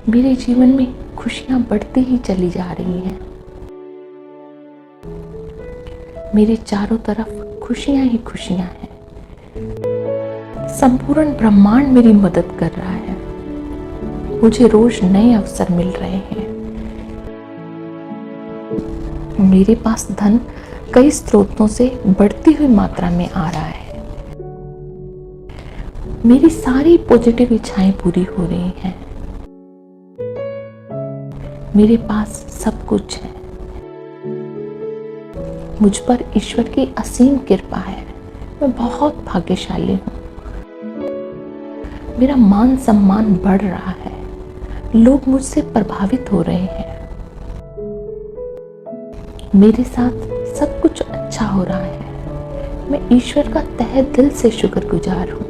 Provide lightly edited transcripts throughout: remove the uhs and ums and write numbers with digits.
मेरे जीवन में खुशियां बढ़ती ही चली जा रही हैं। मेरे चारों तरफ खुशियां ही खुशियां हैं। संपूर्ण ब्रह्मांड मेरी मदद कर रहा है। मुझे रोज नए अवसर मिल रहे हैं। मेरे पास धन कई स्रोतों से बढ़ती हुई मात्रा में आ रहा है। मेरी सारी पॉजिटिव इच्छाएं पूरी हो रही हैं। मेरे पास सब कुछ है। मुझ पर ईश्वर की असीम कृपा है। मैं बहुत भाग्यशाली हूँ। मेरा मान सम्मान बढ़ रहा है। लोग मुझसे प्रभावित हो रहे हैं। मेरे साथ सब कुछ अच्छा हो रहा है। मैं ईश्वर का तहे दिल से शुक्रगुजार हूँ।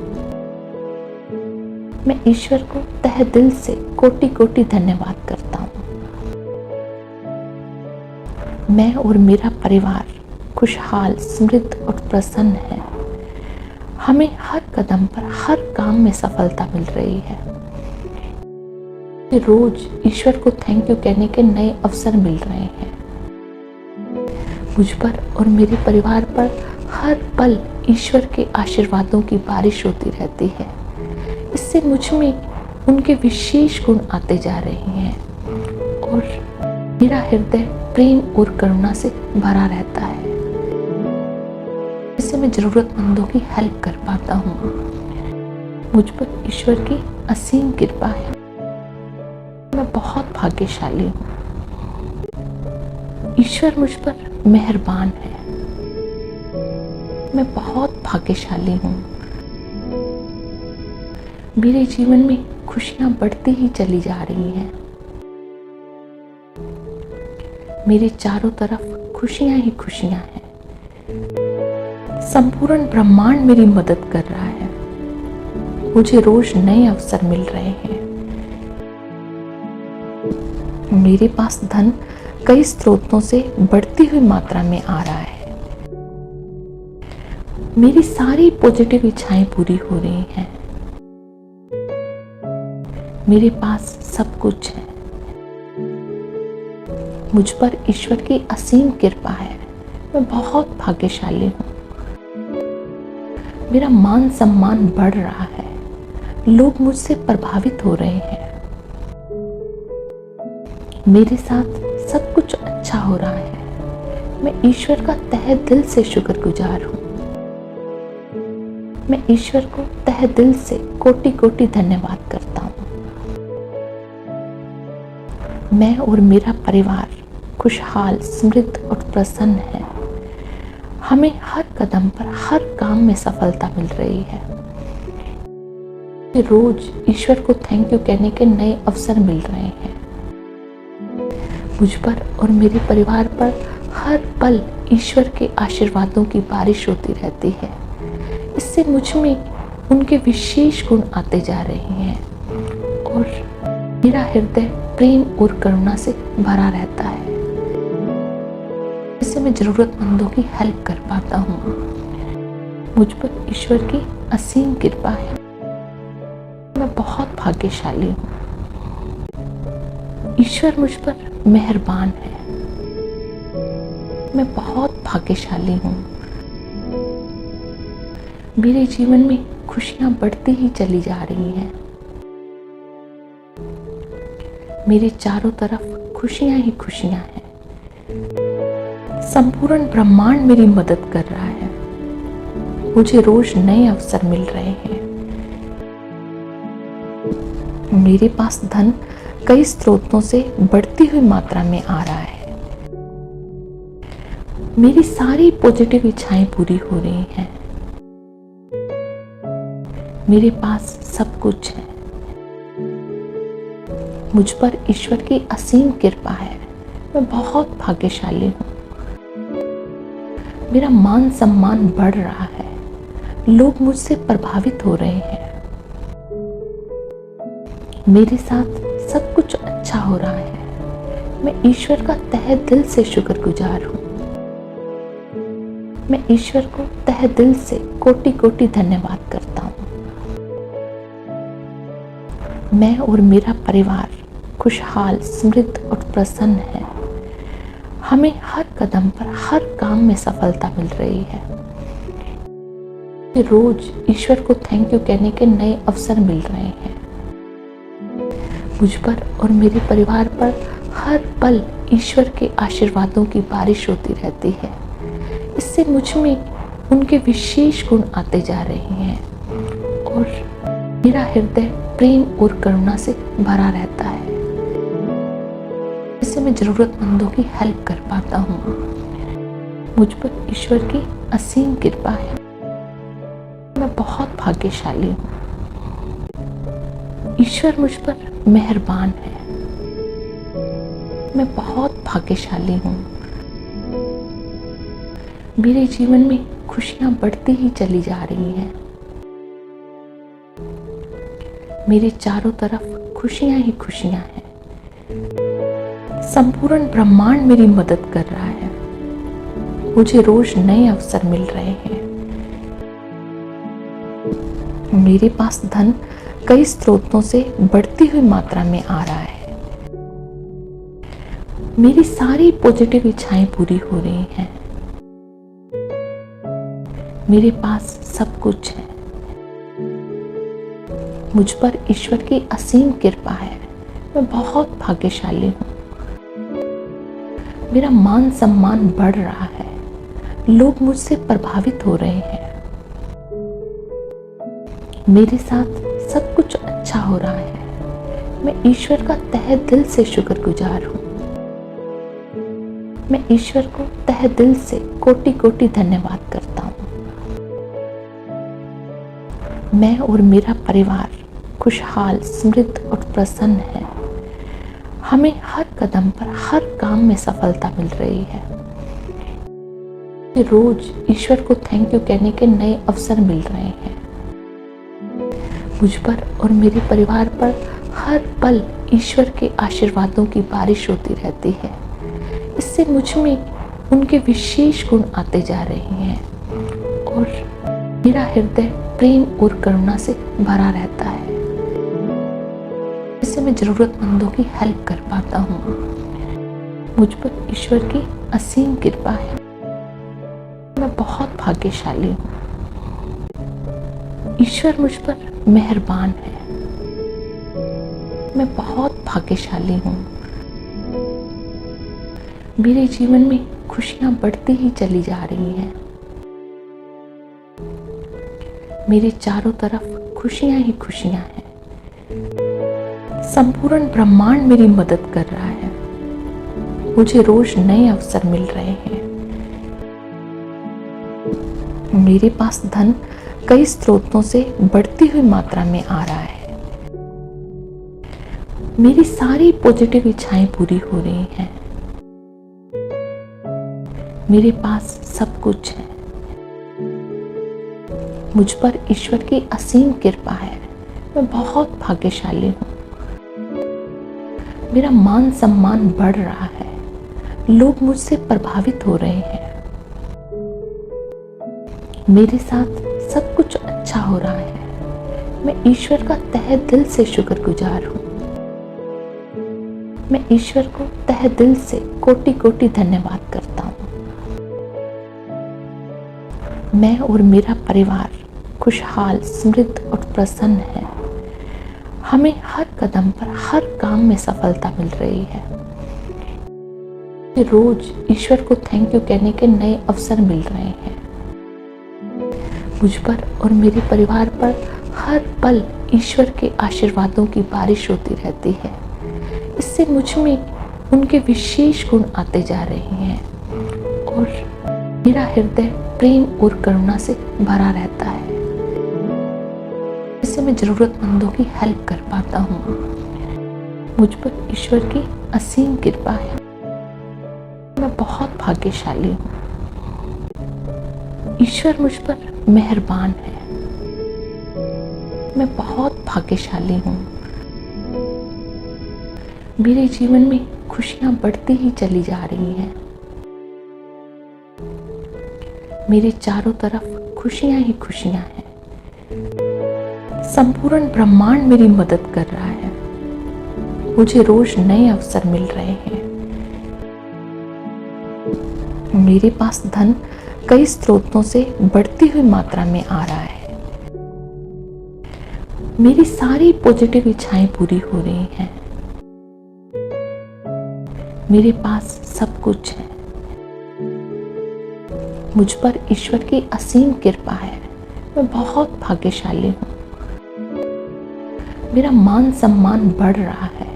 मैं ईश्वर को तहे दिल से कोटि कोटि धन्यवाद करता हूँ। मैं और मेरा परिवार खुशहाल, समृद्ध और प्रसन्न है। हमें हर कदम पर, हर काम में सफलता मिल रही है। रोज ईश्वर को थैंक यू कहने के नए अवसर मिल रहे हैं। मुझ पर और मेरे परिवार पर हर पल ईश्वर के आशीर्वादों की बारिश होती रहती है। इससे मुझ में उनके विशेष गुण आते जा रहे हैं और मेरा हृदय प्रेम और करुणा से भरा रहता है। इससे मैं जरूरतमंदों की हेल्प कर पाता हूँ। मुझ पर ईश्वर की असीम कृपा है। मैं बहुत भाग्यशाली हूँ। ईश्वर मुझ पर मेहरबान है। मैं बहुत भाग्यशाली हूँ। मेरे जीवन में खुशियां बढ़ती ही चली जा रही हैं। मेरे चारों तरफ खुशियां ही खुशियां हैं। संपूर्ण ब्रह्मांड मेरी मदद कर रहा है। मुझे रोज नए अवसर मिल रहे हैं। मेरे पास धन कई स्रोतों से बढ़ती हुई मात्रा में आ रहा है। मेरी सारी पॉजिटिव इच्छाएं पूरी हो रही हैं। मेरे पास सब कुछ है। मुझ पर ईश्वर की असीम कृपा है। मैं बहुत भाग्यशाली हूँ। मेरा मान सम्मान बढ़ रहा है। लोग मुझसे प्रभावित हो रहे हैं। मेरे साथ सब कुछ अच्छा हो रहा है। मैं ईश्वर का तहे दिल से शुक्रगुजार हूँ। मैं ईश्वर को तहे दिल से कोटि कोटि धन्यवाद करता हूँ। मैं और मेरा परिवार खुशहाल, समृद्ध और प्रसन्न है। हमें हर कदम पर, हर काम में सफलता मिल रही है। रोज ईश्वर को थैंक यू कहने के नए अवसर मिल रहे हैं। मुझ पर और मेरे परिवार पर हर पल ईश्वर के आशीर्वादों की बारिश होती रहती है। इससे मुझ में उनके विशेष गुण आते जा रहे हैं और मेरा हृदय प्रेम और करुणा से भरा रहता है। इससे मैं जरूरतमंदों की हेल्प कर पाता हूँ। मुझ पर ईश्वर की असीम कृपा है। मैं बहुत भाग्यशाली हूँ। ईश्वर मुझ पर मेहरबान है। मैं बहुत भाग्यशाली हूँ। मेरे जीवन में खुशियां बढ़ती ही चली जा रही हैं। मेरे चारों तरफ खुशियां ही खुशियां हैं। संपूर्ण ब्रह्मांड मेरी मदद कर रहा है। मुझे रोज नए अवसर मिल रहे हैं। मेरे पास धन कई स्रोतों से बढ़ती हुई मात्रा में आ रहा है। मेरी सारी पॉजिटिव इच्छाएं पूरी हो रही हैं। मेरे पास सब कुछ है। मुझ पर ईश्वर की असीम कृपा है। मैं बहुत भाग्यशाली हूँ। मेरा मान सम्मान बढ़ रहा है। लोग मुझसे प्रभावित हो रहे हैं। मेरे साथ सब कुछ अच्छा हो रहा है। मैं ईश्वर का तहे दिल से शुक्रगुजार हूँ। मैं ईश्वर को तहे दिल से कोटि कोटि धन्यवाद करता हूँ। मैं और मेरा परिवार खुशहाल, समृद्ध और प्रसन्न है। हमें हर कदम पर, हर काम में सफलता मिल रही है। रोज ईश्वर को थैंक यू कहने के नए अवसर मिल रहे हैं। मुझ पर और मेरे परिवार पर हर पल ईश्वर के आशीर्वादों की बारिश होती रहती है। इससे मुझ में उनके विशेष गुण आते जा रहे हैं और मेरा हृदय प्रेम और करुणा से भरा रहता है। इससे मैं जरूरतमंदों की हेल्प कर पाता हूँ। मुझ पर ईश्वर की असीम कृपा है। मैं बहुत भाग्यशाली हूँ। ईश्वर मुझ पर मेहरबान है। मैं बहुत भाग्यशाली हूँ। मेरे जीवन में खुशियां बढ़ती ही चली जा रही हैं। मेरे चारों तरफ खुशियां ही खुशियां हैं। संपूर्ण ब्रह्मांड मेरी मदद कर रहा है। मुझे रोज नए अवसर मिल रहे हैं। मेरे पास धन कई स्रोतों से बढ़ती हुई मात्रा में आ रहा है। मेरी सारी पॉजिटिव इच्छाएं पूरी हो रही हैं। मेरे पास सब कुछ है। मुझ पर ईश्वर की असीम कृपा है। मैं बहुत भाग्यशाली हूँ। मेरा मान सम्मान बढ़ रहा है। लोग मुझसे प्रभावित हो रहे हैं। मेरे साथ सब कुछ अच्छा हो रहा है। मैं ईश्वर का तहे दिल से शुक्रगुजार हूँ। मैं ईश्वर को तहे दिल से कोटि कोटि धन्यवाद करता हूँ। मैं और मेरा परिवार खुशहाल, समृद्ध और प्रसन्न है। हमें हर कदम पर, हर काम में सफलता मिल रही है। रोज ईश्वर को थैंक यू कहने के नए अवसर मिल रहे हैं। मुझ पर और मेरे परिवार पर हर पल ईश्वर के आशीर्वादों की बारिश होती रहती है। इससे मुझ में उनके विशेष गुण आते जा रहे हैं और मेरा हृदय प्रेम और करुणा से भरा रहता है। इससे मैं जरूरतमंदों की हेल्प कर पाता हूँ। मुझ पर ईश्वर की असीम कृपा है। मैं बहुत भाग्यशाली हूँ। ईश्वर मुझ पर मेहरबान है। मैं बहुत भाग्यशाली हूँ। मेरे जीवन में खुशियां बढ़ती ही चली जा रही हैं। मेरे चारों तरफ खुशियां ही खुशियां हैं। संपूर्ण ब्रह्मांड मेरी मदद कर रहा है। मुझे रोज नए अवसर मिल रहे हैं। मेरे पास धन कई स्रोतों से बढ़ती हुई मात्रा में आ रहा है। मेरी सारी पॉजिटिव इच्छाएं पूरी हो रही हैं। मेरे पास सब कुछ है। मुझ पर ईश्वर की असीम कृपा है। मैं बहुत भाग्यशाली हूँ। मेरा मान सम्मान बढ़ रहा है। लोग मुझसे प्रभावित हो रहे हैं। मेरे साथ सब कुछ अच्छा हो रहा है। मैं ईश्वर का तहे दिल से शुक्रगुजार हूँ। मैं ईश्वर को तहे दिल से कोटि कोटि धन्यवाद करता हूँ। मैं और मेरा परिवार खुशहाल, समृद्ध और प्रसन्न है। हमें हर कदम पर, हर काम में सफलता मिल रही है। रोज ईश्वर को थैंक यू कहने के नए अवसर मिल रहे हैं। मुझ पर और मेरे परिवार पर हर पल ईश्वर के आशीर्वादों की बारिश होती रहती है। इससे मुझ में उनके विशेष गुण आते जा रहे हैं और मेरा हृदय प्रेम और करुणा से भरा रहता है। इससे मैं जरूरतमंदों की हेल्प कर पाता हूँ। मुझ पर ईश्वर की असीम कृपा है। मैं बहुत भाग्यशाली हूँ। ईश्वर मुझ पर मेहरबान है। मैं बहुत भाग्यशाली हूँ। मेरे जीवन में खुशियां बढ़ती ही चली जा रही हैं। मेरे चारों तरफ खुशियां ही खुशियां हैं। संपूर्ण ब्रह्मांड मेरी मदद कर रहा है। मुझे रोज नए अवसर मिल रहे हैं। मेरे पास धन कई स्रोतों से बढ़ती हुई मात्रा में आ रहा है। मेरी सारी पॉजिटिव इच्छाएं पूरी हो रही हैं। मेरे पास सब कुछ है। मुझ पर ईश्वर की असीम कृपा है। मैं बहुत भाग्यशाली हूँ। मेरा मान सम्मान बढ़ रहा है।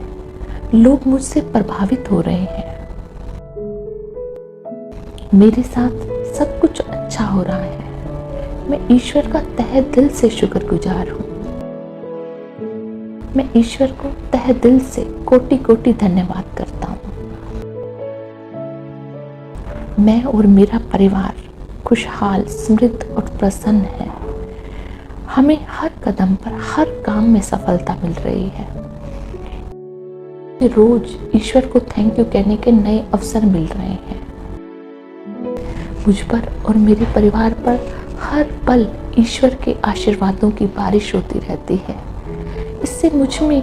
लोग मुझसे प्रभावित हो रहे हैं। मेरे साथ सब कुछ अच्छा हो रहा है। मैं ईश्वर का तहे दिल से शुक्रगुजार हूँ। मैं ईश्वर को तहे दिल से कोटि कोटि धन्यवाद करता हूँ। मैं और मेरा परिवार खुशहाल, समृद्ध और प्रसन्न है। हमें हर कदम पर, हर काम में सफलता मिल रही है। रोज ईश्वर को थैंक यू कहने के नए अवसर मिल रहे हैं। मुझ पर और मेरे परिवार पर हर पल ईश्वर के आशीर्वादों की बारिश होती रहती है। इससे मुझ में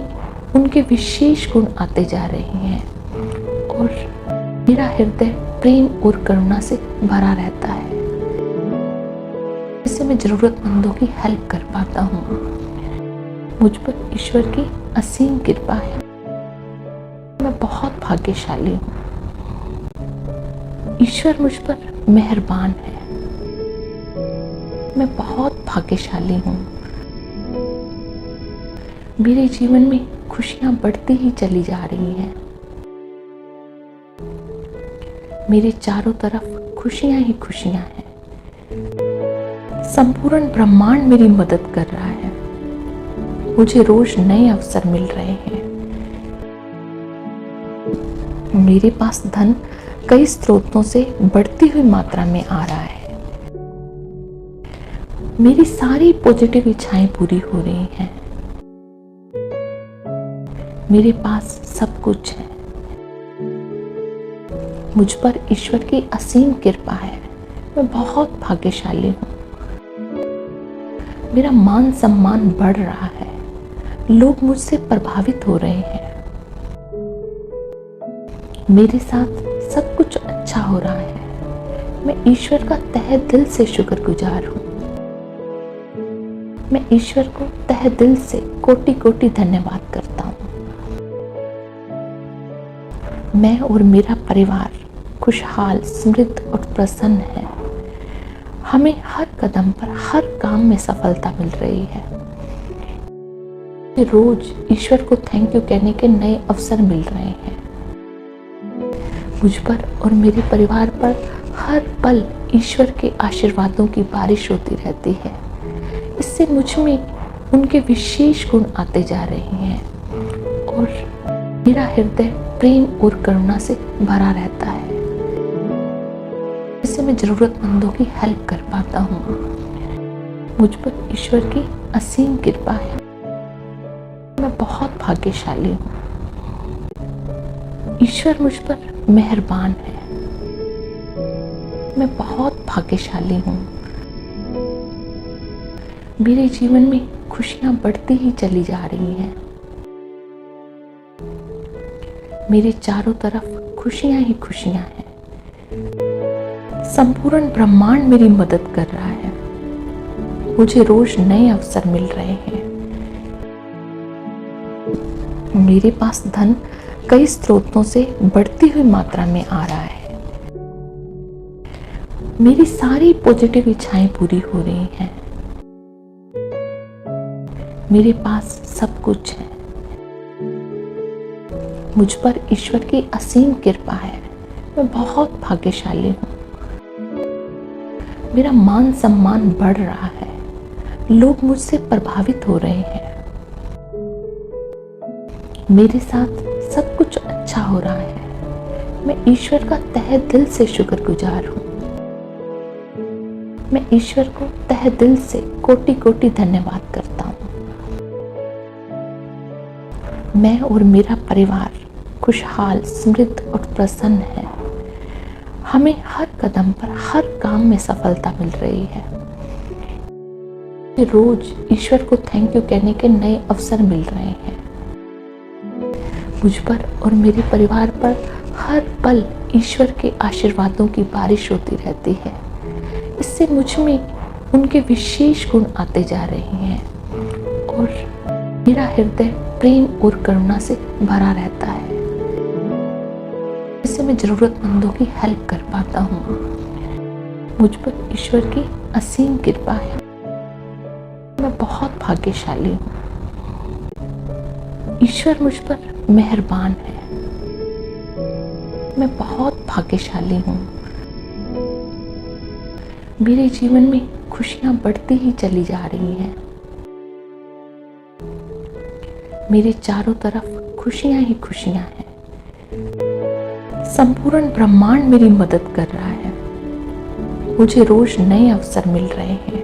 उनके विशेष गुण आते जा रहे हैं और मेरा हृदय प्रेम और करुणा से भरा रहता है। इससे मैं जरूरतमंदों की हेल्प कर पाता हूँ। मुझ पर ईश्वर की असीम कृपा है। मैं बहुत भाग्यशाली हूँ। ईश्वर मुझ पर मेहरबान है। मैं बहुत भाग्यशाली हूँ। मेरे जीवन में खुशियां बढ़ती ही चली जा रही हैं। मेरे चारों तरफ खुशियां ही खुशियां हैं। संपूर्ण ब्रह्मांड मेरी मदद कर रहा है। मुझे रोज नए अवसर मिल रहे हैं। मेरे पास धन कई स्रोतों से बढ़ती हुई मात्रा में आ रहा है। मेरी सारी पॉजिटिव इच्छाएं पूरी हो रही हैं। मेरे पास सब कुछ है। मुझ पर ईश्वर की असीम कृपा है। मैं बहुत भाग्यशाली हूँ। मेरा मान सम्मान बढ़ रहा है। लोग मुझसे प्रभावित हो रहे हैं। मेरे साथ सब कुछ अच्छा हो रहा है। मैं ईश्वर का तहे दिल से शुक्रगुजार हूँ। मैं ईश्वर को तहे दिल से कोटि कोटि धन्यवाद करता हूँ। मैं और मेरा परिवार खुशहाल, समृद्ध और प्रसन्न है। हमें हर कदम पर, हर काम में सफलता मिल रही है। रोज ईश्वर को थैंक यू कहने के नए अवसर मिल रहे हैं। मुझ पर और मेरे परिवार पर हर पल ईश्वर के आशीर्वादों की बारिश होती रहती है। इससे मुझ में उनके विशेष गुण आते जा रहे हैं और मेरा हृदय प्रेम और करुणा से भरा रहता है। इससे मैं जरूरतमंदों की हेल्प कर पाता हूँ। मुझ पर ईश्वर की असीम कृपा है। मैं बहुत भाग्यशाली हूँ। ईश्वर मुझ पर मेहरबान है। मैं बहुत भाग्यशाली हूँ। मेरे जीवन में खुशियां बढ़ती ही चली जा रही हैं। मेरे चारों तरफ खुशियां ही खुशियां हैं। संपूर्ण ब्रह्मांड मेरी मदद कर रहा है। मुझे रोज नए अवसर मिल रहे हैं। मेरे पास धन कई स्रोतों से बढ़ती हुई मात्रा में आ रहा है। मेरी सारी पॉजिटिव इच्छाएं पूरी हो रही हैं। मेरे पास सब कुछ है। मुझ पर ईश्वर की असीम कृपा है। मैं बहुत भाग्यशाली हूँ। मेरा मान सम्मान बढ़ रहा है। लोग मुझसे प्रभावित हो रहे हैं। मेरे साथ सब कुछ अच्छा हो रहा है। मैं ईश्वर का तहे दिल से शुक्रगुजार हूँ। मैं ईश्वर को तहे दिल से कोटि कोटि धन्यवाद करता हूँ। मैं और मेरा परिवार खुशहाल, समृद्ध और प्रसन्न है। हमें हर कदम पर, हर काम में सफलता मिल रही है। रोज ईश्वर को थैंक यू कहने के नए अवसर मिल रहे हैं। मुझ पर और मेरे परिवार पर हर पल ईश्वर के आशीर्वादों की बारिश होती रहती है। इससे मुझ में उनके विशेष गुण आते जा रहे हैं और मेरा हृदय प्रेम और करुणा से भरा रहता है। इससे मैं जरूरतमंदों की हेल्प कर पाता हूँ। मुझ पर ईश्वर की असीम कृपा है। मैं बहुत भाग्यशाली हूँ। ईश्वर मुझ पर मेहरबान है। मैं बहुत भाग्यशाली हूँ। मेरे जीवन में खुशियां बढ़ती ही चली जा रही हैं। मेरे चारों तरफ खुशियां ही खुशियां हैं। संपूर्ण ब्रह्मांड मेरी मदद कर रहा है। मुझे रोज नए अवसर मिल रहे हैं।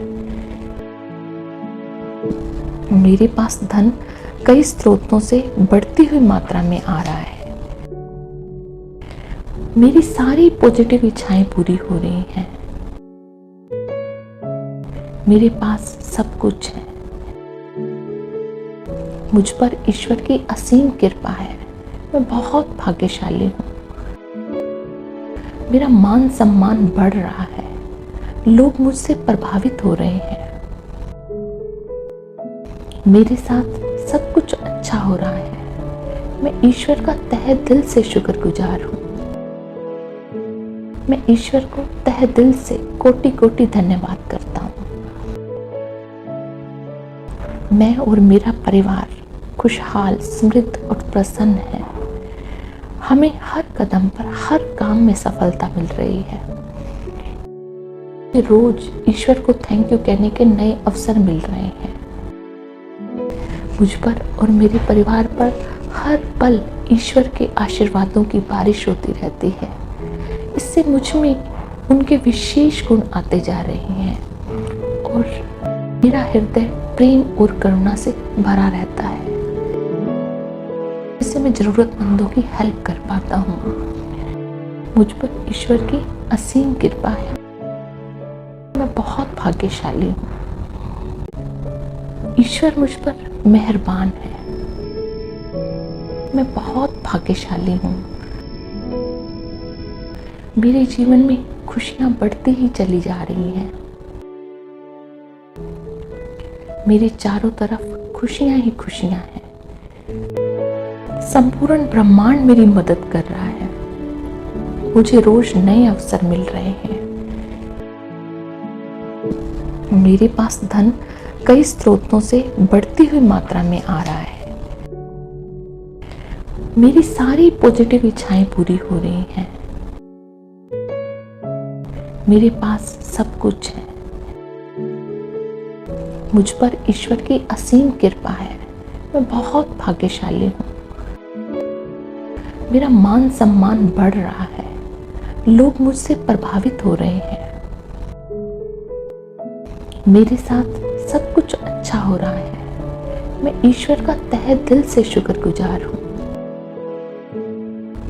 मेरे पास धन कई स्रोतों से बढ़ती हुई मात्रा में आ रहा है। मेरी सारी पॉजिटिव इच्छाएं पूरी हो रही हैं। मेरे पास सब कुछ है। मुझ पर ईश्वर की असीम कृपा है। मैं बहुत भाग्यशाली हूँ। मेरा मान सम्मान बढ़ रहा है। लोग मुझसे प्रभावित हो रहे हैं। मेरे साथ सब कुछ अच्छा हो रहा है। मैं ईश्वर का तहे दिल से शुक्रगुजार हूँ। मैं ईश्वर को तहे दिल से कोटि कोटि धन्यवाद करता हूँ। मैं और मेरा परिवार खुशहाल, समृद्ध और प्रसन्न है। हमें हर कदम पर, हर काम में सफलता मिल रही है। रोज ईश्वर को थैंक यू कहने के नए अवसर मिल रहे हैं। मुझ पर और मेरे परिवार पर हर पल ईश्वर के आशीर्वादों की बारिश होती रहती है। इससे मुझ में उनके विशेष गुण आते जा रहे हैं और मेरा हृदय प्रेम और करुणा से भरा रहता है। इससे मैं जरूरतमंदों की हेल्प कर पाता हूँ। मुझ पर ईश्वर की असीम कृपा है। मैं बहुत भाग्यशाली हूँ। ईश्वर मुझ पर मेहरबान है। मैं बहुत भाग्यशाली हूँ। मेरे जीवन में खुशियां बढ़ती ही चली जा रही हैं। मेरे चारों तरफ खुशियां ही खुशियां हैं। संपूर्ण ब्रह्मांड मेरी मदद कर रहा है। मुझे रोज नए अवसर मिल रहे हैं। मेरे पास धन कई स्रोतों से बढ़ती हुई मात्रा में आ रहा है। मेरी सारी पॉजिटिव इच्छाएं पूरी हो रही हैं। मेरे पास सब कुछ है। मुझ पर ईश्वर की असीम कृपा है। मैं बहुत भाग्यशाली हूँ। मेरा मान सम्मान बढ़ रहा है। लोग मुझसे प्रभावित हो रहे हैं। मेरे साथ सब कुछ अच्छा हो रहा है। मैं ईश्वर का तहे दिल से शुक्रगुजार हूँ।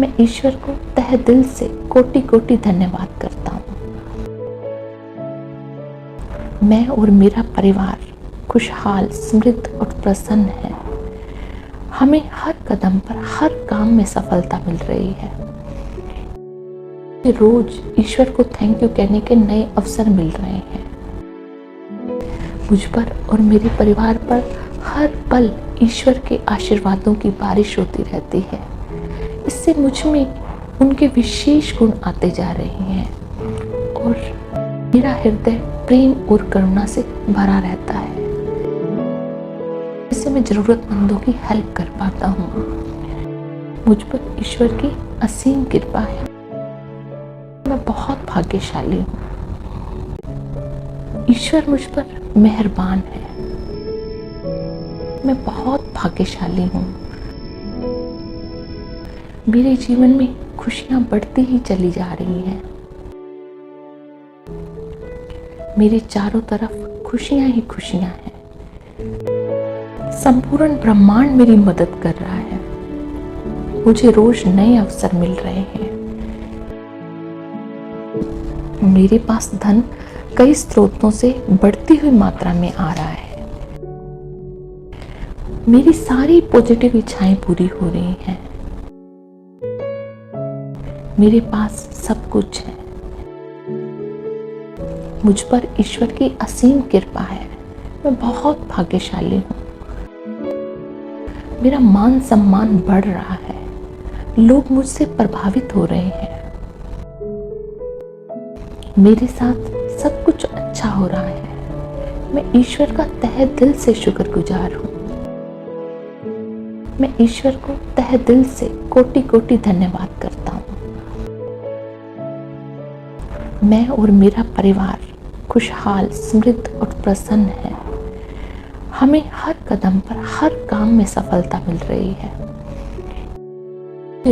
मैं ईश्वर को तहे दिल से कोटि कोटि धन्यवाद करता हूँ। मैं और मेरा परिवार खुशहाल, समृद्ध और प्रसन्न है। हमें हर कदम पर, हर काम में सफलता मिल रही है। रोज ईश्वर को थैंक यू कहने के नए अवसर मिल रहे हैं। मुझ पर और मेरे परिवार पर हर पल ईश्वर के आशीर्वादों की बारिश होती रहती है। इससे मुझ में उनके विशेष गुण आते जा रहे हैं और मेरा हृदय प्रेम और करुणा से भरा रहता है। इससे मैं जरूरतमंदों की हेल्प कर पाता हूँ। मुझ पर ईश्वर की असीम कृपा है। मैं बहुत भाग्यशाली हूँ। ईश्वर मुझ पर मेहरबान है। मैं बहुत भाग्यशाली हूँ। मेरे जीवन में खुशियां बढ़ती ही चली जा रही हैं। मेरे चारों तरफ खुशियां ही खुशियां हैं। संपूर्ण ब्रह्मांड मेरी मदद कर रहा है। मुझे रोज नए अवसर मिल रहे हैं। मेरे पास धन कई स्रोतों से बढ़ती हुई मात्रा में आ रहा है। मेरी सारी पॉजिटिव इच्छाएं पूरी हो रही हैं। मेरे पास सब कुछ है। मुझ पर ईश्वर की असीम कृपा है। मैं बहुत भाग्यशाली हूँ। मेरा मान सम्मान बढ़ रहा है। लोग मुझसे प्रभावित हो रहे हैं। मेरे साथ सब कुछ अच्छा हो रहा है। मैं ईश्वर का तहे दिल से शुक्रगुजार हूँ। मैं ईश्वर को तहे दिल से कोटि कोटि धन्यवाद करता हूँ। मैं और मेरा परिवार खुशहाल, समृद्ध और प्रसन्न है। हमें हर कदम पर, हर काम में सफलता मिल रही है।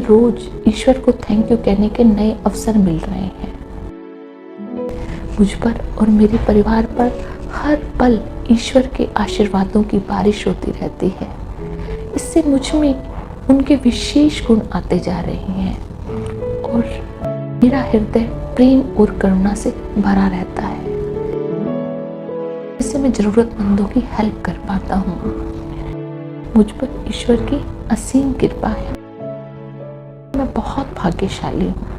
रोज ईश्वर को थैंक यू कहने के नए अवसर मिल रहे हैं। मुझ पर और मेरे परिवार पर हर पल ईश्वर के आशीर्वादों की बारिश होती रहती है। इससे मुझ में उनके विशेष गुण आते जा रहे हैं और मेरा हृदय प्रेम और करुणा से भरा रहता है। इससे मैं जरूरतमंदों की हेल्प कर पाता हूँ। मुझ पर ईश्वर की असीम कृपा है। मैं बहुत भाग्यशाली हूँ।